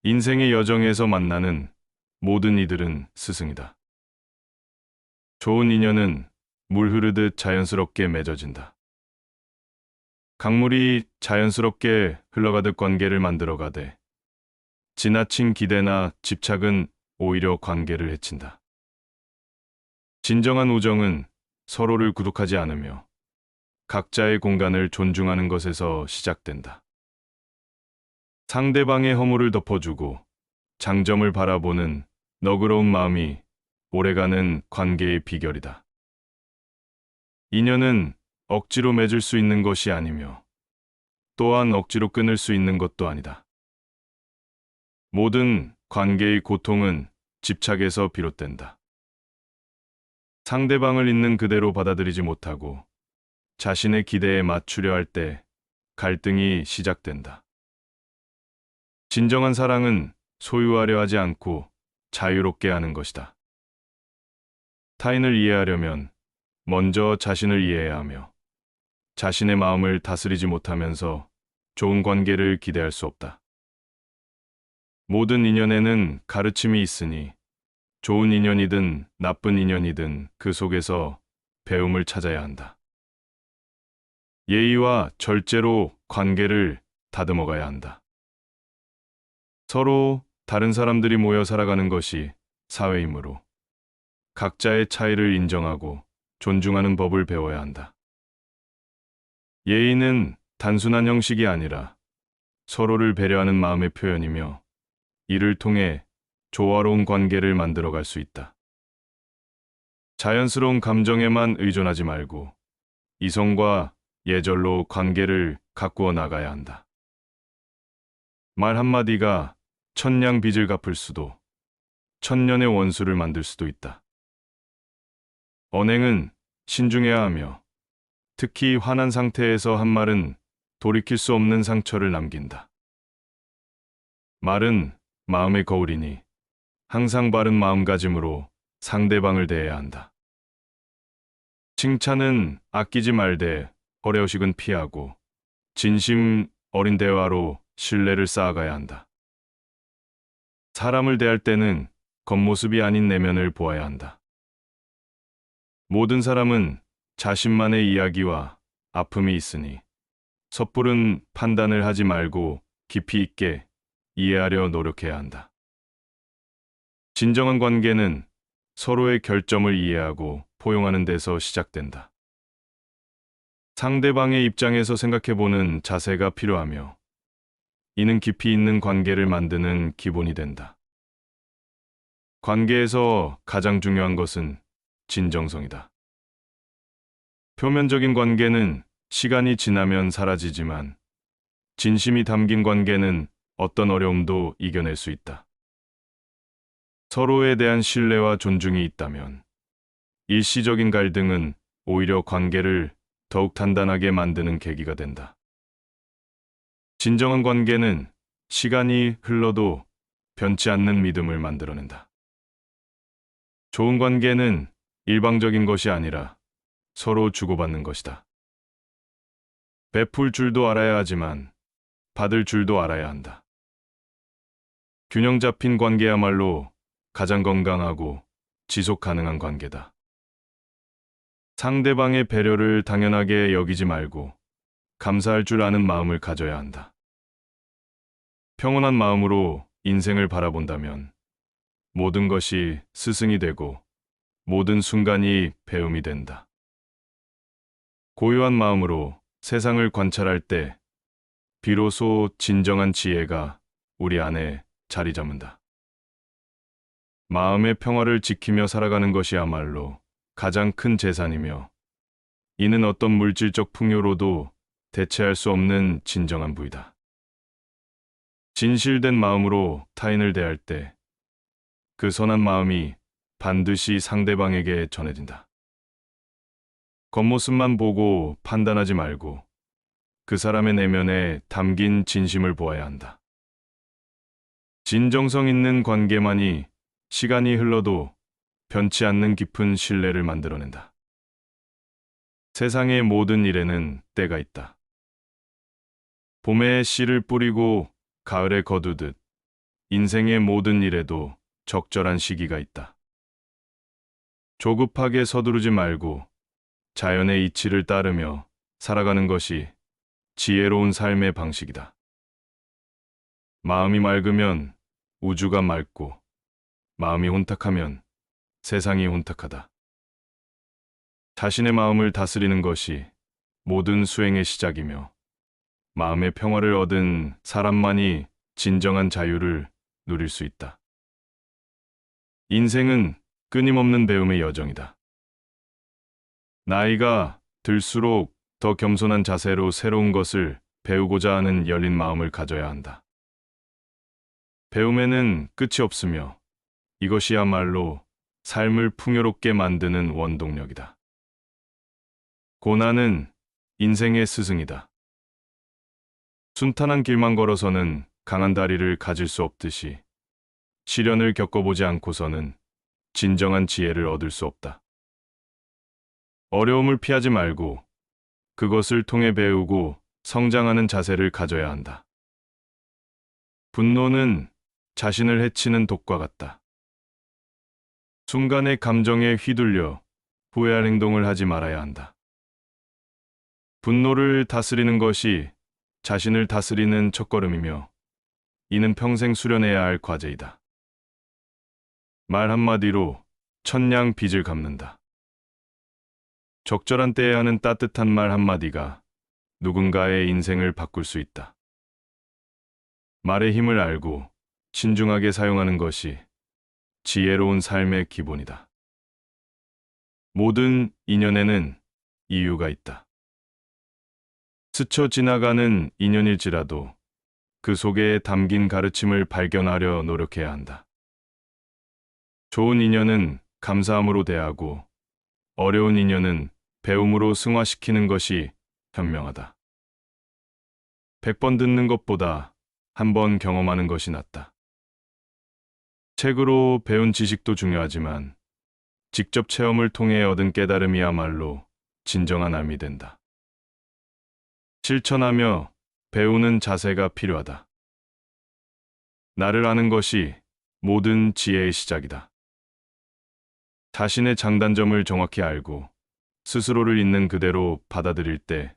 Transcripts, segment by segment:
인생의 여정에서 만나는 모든 이들은 스승이다. 좋은 인연은 물 흐르듯 자연스럽게 맺어진다. 강물이 자연스럽게 흘러가듯 관계를 만들어가되 지나친 기대나 집착은 오히려 관계를 해친다. 진정한 우정은 서로를 구독하지 않으며 각자의 공간을 존중하는 것에서 시작된다. 상대방의 허물을 덮어주고 장점을 바라보는 너그러운 마음이 오래가는 관계의 비결이다. 인연은 억지로 맺을 수 있는 것이 아니며 또한 억지로 끊을 수 있는 것도 아니다. 모든 관계의 고통은 집착에서 비롯된다. 상대방을 있는 그대로 받아들이지 못하고 자신의 기대에 맞추려 할 때 갈등이 시작된다. 진정한 사랑은 소유하려 하지 않고 자유롭게 하는 것이다. 타인을 이해하려면 먼저 자신을 이해해야 하며 자신의 마음을 다스리지 못하면서 좋은 관계를 기대할 수 없다. 모든 인연에는 가르침이 있으니 좋은 인연이든 나쁜 인연이든 그 속에서 배움을 찾아야 한다. 예의와 절제로 관계를 다듬어가야 한다. 서로 다른 사람들이 모여 살아가는 것이 사회이므로 각자의 차이를 인정하고 존중하는 법을 배워야 한다. 예의는 단순한 형식이 아니라 서로를 배려하는 마음의 표현이며 이를 통해 조화로운 관계를 만들어갈 수 있다. 자연스러운 감정에만 의존하지 말고 이성과 예절로 관계를 가꾸어 나가야 한다. 말 한마디가 천냥 빚을 갚을 수도 천년의 원수를 만들 수도 있다. 언행은 신중해야 하며 특히 화난 상태에서 한 말은 돌이킬 수 없는 상처를 남긴다. 말은 마음의 거울이니 항상 바른 마음가짐으로 상대방을 대해야 한다. 칭찬은 아끼지 말되 어려우식은 피하고 진심 어린 대화로 신뢰를 쌓아가야 한다. 사람을 대할 때는 겉모습이 아닌 내면을 보아야 한다. 모든 사람은 자신만의 이야기와 아픔이 있으니 섣부른 판단을 하지 말고 깊이 있게 이해하려 노력해야 한다. 진정한 관계는 서로의 결점을 이해하고 포용하는 데서 시작된다. 상대방의 입장에서 생각해보는 자세가 필요하며 이는 깊이 있는 관계를 만드는 기본이 된다. 관계에서 가장 중요한 것은 진정성이다. 표면적인 관계는 시간이 지나면 사라지지만 진심이 담긴 관계는 어떤 어려움도 이겨낼 수 있다. 서로에 대한 신뢰와 존중이 있다면 일시적인 갈등은 오히려 관계를 더욱 단단하게 만드는 계기가 된다. 진정한 관계는 시간이 흘러도 변치 않는 믿음을 만들어낸다. 좋은 관계는 일방적인 것이 아니라 서로 주고받는 것이다. 베풀 줄도 알아야 하지만 받을 줄도 알아야 한다. 균형 잡힌 관계야말로 가장 건강하고 지속 가능한 관계다. 상대방의 배려를 당연하게 여기지 말고 감사할 줄 아는 마음을 가져야 한다. 평온한 마음으로 인생을 바라본다면 모든 것이 스승이 되고 모든 순간이 배움이 된다. 고요한 마음으로 세상을 관찰할 때 비로소 진정한 지혜가 우리 안에 자리 잡는다. 마음의 평화를 지키며 살아가는 것이야말로 가장 큰 재산이며 이는 어떤 물질적 풍요로도 대체할 수 없는 진정한 부이다. 진실된 마음으로 타인을 대할 때 그 선한 마음이 반드시 상대방에게 전해진다. 겉모습만 보고 판단하지 말고 그 사람의 내면에 담긴 진심을 보아야 한다. 진정성 있는 관계만이 시간이 흘러도 변치 않는 깊은 신뢰를 만들어낸다. 세상의 모든 일에는 때가 있다. 봄에 씨를 뿌리고 가을에 거두듯 인생의 모든 일에도 적절한 시기가 있다. 조급하게 서두르지 말고 자연의 이치를 따르며 살아가는 것이 지혜로운 삶의 방식이다. 마음이 맑으면 우주가 맑고, 마음이 혼탁하면 세상이 혼탁하다. 자신의 마음을 다스리는 것이 모든 수행의 시작이며, 마음의 평화를 얻은 사람만이 진정한 자유를 누릴 수 있다. 인생은 끊임없는 배움의 여정이다. 나이가 들수록 더 겸손한 자세로 새로운 것을 배우고자 하는 열린 마음을 가져야 한다. 배움에는 끝이 없으며 이것이야말로 삶을 풍요롭게 만드는 원동력이다. 고난은 인생의 스승이다. 순탄한 길만 걸어서는 강한 다리를 가질 수 없듯이 시련을 겪어보지 않고서는 진정한 지혜를 얻을 수 없다. 어려움을 피하지 말고 그것을 통해 배우고 성장하는 자세를 가져야 한다. 분노는 자신을 해치는 독과 같다. 순간의 감정에 휘둘려 후회할 행동을 하지 말아야 한다. 분노를 다스리는 것이 자신을 다스리는 첫걸음이며, 이는 평생 수련해야 할 과제이다. 말 한마디로 천냥 빚을 갚는다. 적절한 때에 하는 따뜻한 말 한마디가 누군가의 인생을 바꿀 수 있다. 말의 힘을 알고 신중하게 사용하는 것이 지혜로운 삶의 기본이다. 모든 인연에는 이유가 있다. 스쳐 지나가는 인연일지라도 그 속에 담긴 가르침을 발견하려 노력해야 한다. 좋은 인연은 감사함으로 대하고, 어려운 인연은 배움으로 승화시키는 것이 현명하다. 100번 듣는 것보다 한 번 경험하는 것이 낫다. 책으로 배운 지식도 중요하지만 직접 체험을 통해 얻은 깨달음이야말로 진정한 삶이 된다. 실천하며 배우는 자세가 필요하다. 나를 아는 것이 모든 지혜의 시작이다. 자신의 장단점을 정확히 알고 스스로를 있는 그대로 받아들일 때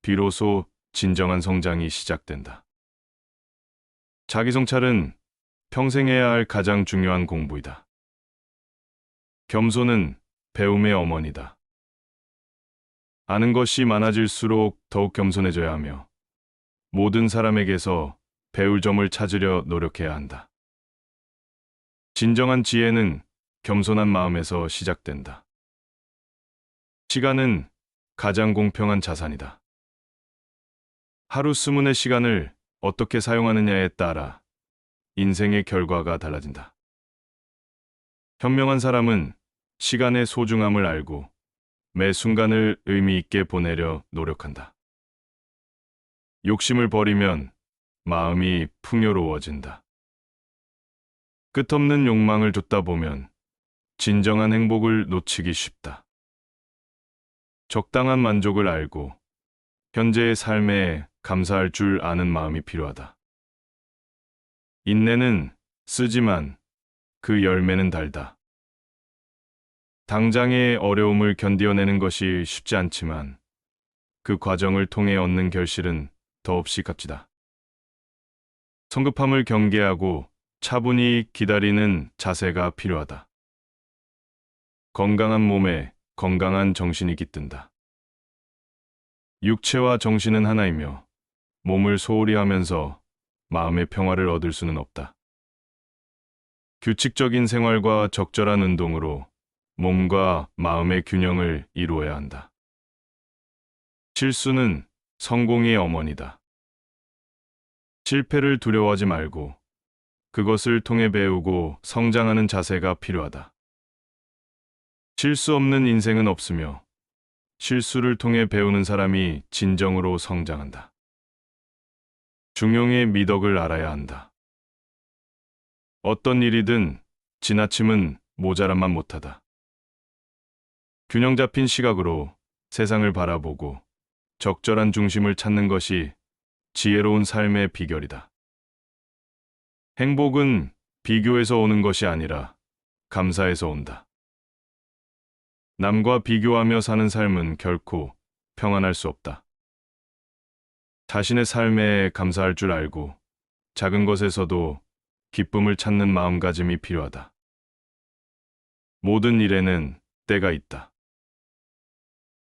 비로소 진정한 성장이 시작된다. 자기 성찰은 평생 해야 할 가장 중요한 공부이다. 겸손은 배움의 어머니다. 아는 것이 많아질수록 더욱 겸손해져야 하며, 모든 사람에게서 배울 점을 찾으려 노력해야 한다. 진정한 지혜는 겸손한 마음에서 시작된다. 시간은 가장 공평한 자산이다. 하루 20의 시간을 어떻게 사용하느냐에 따라 인생의 결과가 달라진다. 현명한 사람은 시간의 소중함을 알고 매 순간을 의미 있게 보내려 노력한다. 욕심을 버리면 마음이 풍요로워진다. 끝없는 욕망을 좇다 보면 진정한 행복을 놓치기 쉽다. 적당한 만족을 알고 현재의 삶에 감사할 줄 아는 마음이 필요하다. 인내는 쓰지만 그 열매는 달다. 당장의 어려움을 견뎌내는 것이 쉽지 않지만 그 과정을 통해 얻는 결실은 더없이 값지다. 성급함을 경계하고 차분히 기다리는 자세가 필요하다. 건강한 몸에 건강한 정신이 깃든다. 육체와 정신은 하나이며 몸을 소홀히 하면서 마음의 평화를 얻을 수는 없다. 규칙적인 생활과 적절한 운동으로 몸과 마음의 균형을 이루어야 한다. 실수는 성공의 어머니다. 실패를 두려워하지 말고 그것을 통해 배우고 성장하는 자세가 필요하다. 실수 없는 인생은 없으며 실수를 통해 배우는 사람이 진정으로 성장한다. 중용의 미덕을 알아야 한다. 어떤 일이든 지나침은 모자람만 못하다. 균형 잡힌 시각으로 세상을 바라보고 적절한 중심을 찾는 것이 지혜로운 삶의 비결이다. 행복은 비교에서 오는 것이 아니라 감사에서 온다. 남과 비교하며 사는 삶은 결코 평안할 수 없다. 자신의 삶에 감사할 줄 알고 작은 것에서도 기쁨을 찾는 마음가짐이 필요하다. 모든 일에는 때가 있다.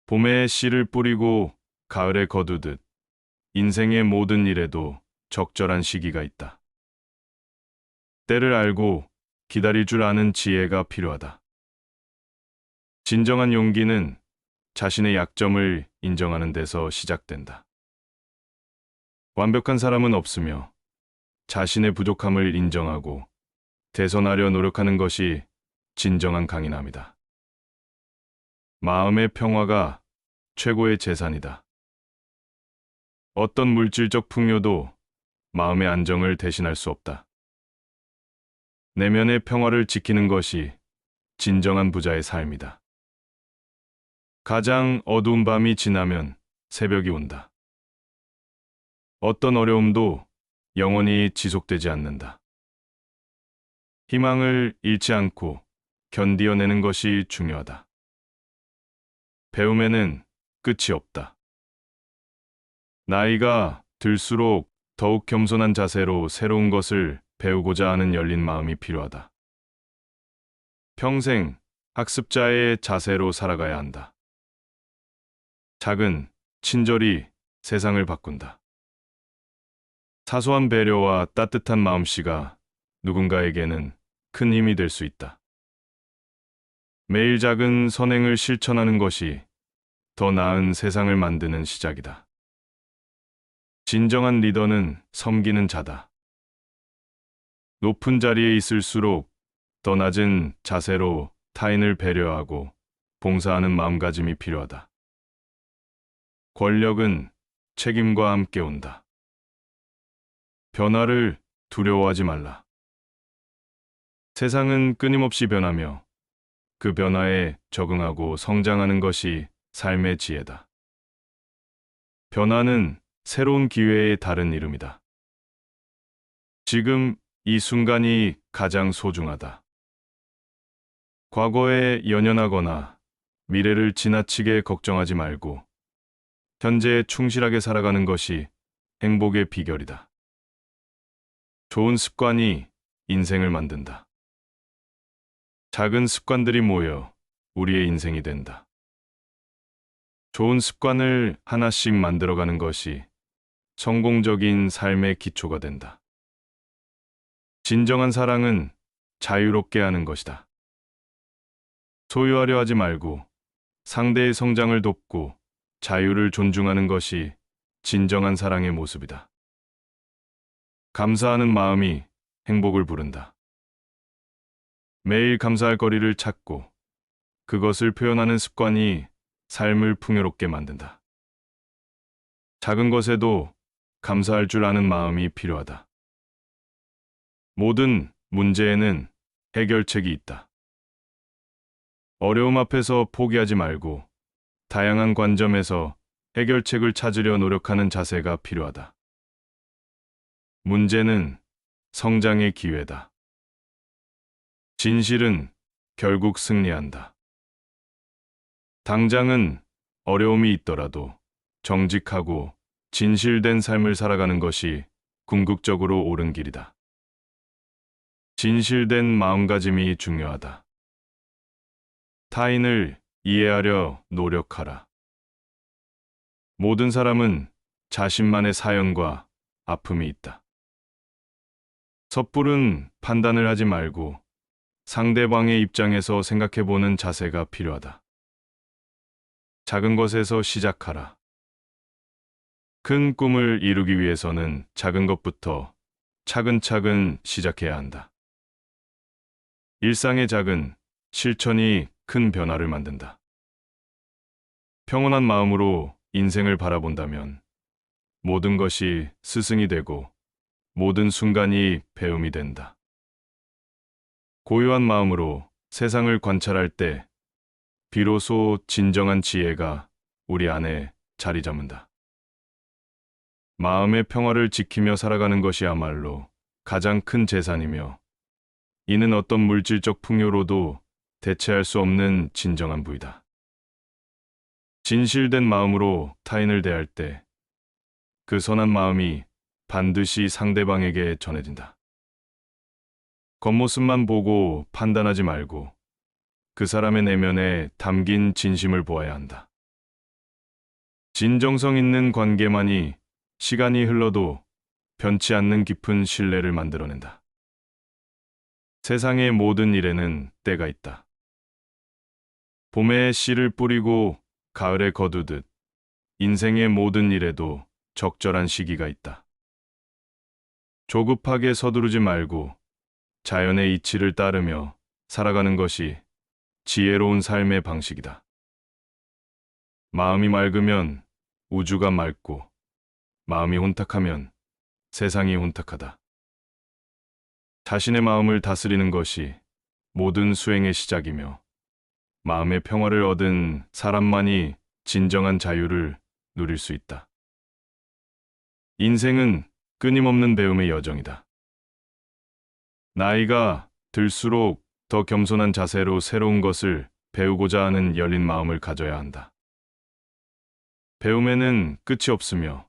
봄에 씨를 뿌리고 가을에 거두듯 인생의 모든 일에도 적절한 시기가 있다. 때를 알고 기다릴 줄 아는 지혜가 필요하다. 진정한 용기는 자신의 약점을 인정하는 데서 시작된다. 완벽한 사람은 없으며 자신의 부족함을 인정하고 개선하려 노력하는 것이 진정한 강인함이다. 마음의 평화가 최고의 재산이다. 어떤 물질적 풍요도 마음의 안정을 대신할 수 없다. 내면의 평화를 지키는 것이 진정한 부자의 삶이다. 가장 어두운 밤이 지나면 새벽이 온다. 어떤 어려움도 영원히 지속되지 않는다. 희망을 잃지 않고 견디어내는 것이 중요하다. 배움에는 끝이 없다. 나이가 들수록 더욱 겸손한 자세로 새로운 것을 배우고자 하는 열린 마음이 필요하다. 평생 학습자의 자세로 살아가야 한다. 작은 친절이 세상을 바꾼다. 사소한 배려와 따뜻한 마음씨가 누군가에게는 큰 힘이 될 수 있다. 매일 작은 선행을 실천하는 것이 더 나은 세상을 만드는 시작이다. 진정한 리더는 섬기는 자다. 높은 자리에 있을수록 더 낮은 자세로 타인을 배려하고 봉사하는 마음가짐이 필요하다. 권력은 책임과 함께 온다. 변화를 두려워하지 말라. 세상은 끊임없이 변하며 그 변화에 적응하고 성장하는 것이 삶의 지혜다. 변화는 새로운 기회의 다른 이름이다. 지금 이 순간이 가장 소중하다. 과거에 연연하거나 미래를 지나치게 걱정하지 말고 현재에 충실하게 살아가는 것이 행복의 비결이다. 좋은 습관이 인생을 만든다. 작은 습관들이 모여 우리의 인생이 된다. 좋은 습관을 하나씩 만들어가는 것이 성공적인 삶의 기초가 된다. 진정한 사랑은 자유롭게 하는 것이다. 소유하려 하지 말고 상대의 성장을 돕고 자유를 존중하는 것이 진정한 사랑의 모습이다. 감사하는 마음이 행복을 부른다. 매일 감사할 거리를 찾고 그것을 표현하는 습관이 삶을 풍요롭게 만든다. 작은 것에도 감사할 줄 아는 마음이 필요하다. 모든 문제에는 해결책이 있다. 어려움 앞에서 포기하지 말고 다양한 관점에서 해결책을 찾으려 노력하는 자세가 필요하다. 문제는 성장의 기회다. 진실은 결국 승리한다. 당장은 어려움이 있더라도 정직하고 진실된 삶을 살아가는 것이 궁극적으로 옳은 길이다. 진실된 마음가짐이 중요하다. 타인을 이해하려 노력하라. 모든 사람은 자신만의 사연과 아픔이 있다. 섣부른 판단을 하지 말고 상대방의 입장에서 생각해보는 자세가 필요하다. 작은 것에서 시작하라. 큰 꿈을 이루기 위해서는 작은 것부터 차근차근 시작해야 한다. 일상의 작은 실천이 큰 변화를 만든다. 평온한 마음으로 인생을 바라본다면 모든 것이 스승이 되고 모든 순간이 배움이 된다. 고요한 마음으로 세상을 관찰할 때 비로소 진정한 지혜가 우리 안에 자리 잡는다. 마음의 평화를 지키며 살아가는 것이야말로 가장 큰 재산이며 이는 어떤 물질적 풍요로도 대체할 수 없는 진정한 부이다. 진실된 마음으로 타인을 대할 때 그 선한 마음이 반드시 상대방에게 전해진다. 겉모습만 보고 판단하지 말고 그 사람의 내면에 담긴 진심을 보아야 한다. 진정성 있는 관계만이 시간이 흘러도 변치 않는 깊은 신뢰를 만들어낸다. 세상의 모든 일에는 때가 있다. 봄에 씨를 뿌리고 가을에 거두듯 인생의 모든 일에도 적절한 시기가 있다. 조급하게 서두르지 말고 자연의 이치를 따르며 살아가는 것이 지혜로운 삶의 방식이다. 마음이 맑으면 우주가 맑고 마음이 혼탁하면 세상이 혼탁하다. 자신의 마음을 다스리는 것이 모든 수행의 시작이며 마음의 평화를 얻은 사람만이 진정한 자유를 누릴 수 있다. 인생은 끊임없는 배움의 여정이다. 나이가 들수록 더 겸손한 자세로 새로운 것을 배우고자 하는 열린 마음을 가져야 한다. 배움에는 끝이 없으며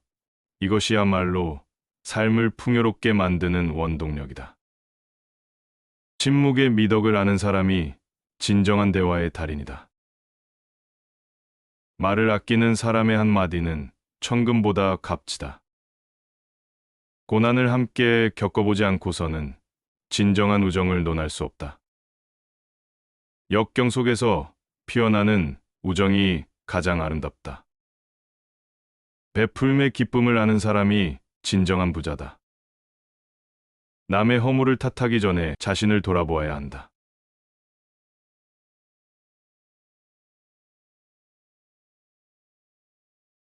이것이야말로 삶을 풍요롭게 만드는 원동력이다. 침묵의 미덕을 아는 사람이 진정한 대화의 달인이다. 말을 아끼는 사람의 한마디는 천금보다 값지다. 고난을 함께 겪어보지 않고서는 진정한 우정을 논할 수 없다. 역경 속에서 피어나는 우정이 가장 아름답다. 베풀매 기쁨을 아는 사람이 진정한 부자다. 남의 허물을 탓하기 전에 자신을 돌아보아야 한다.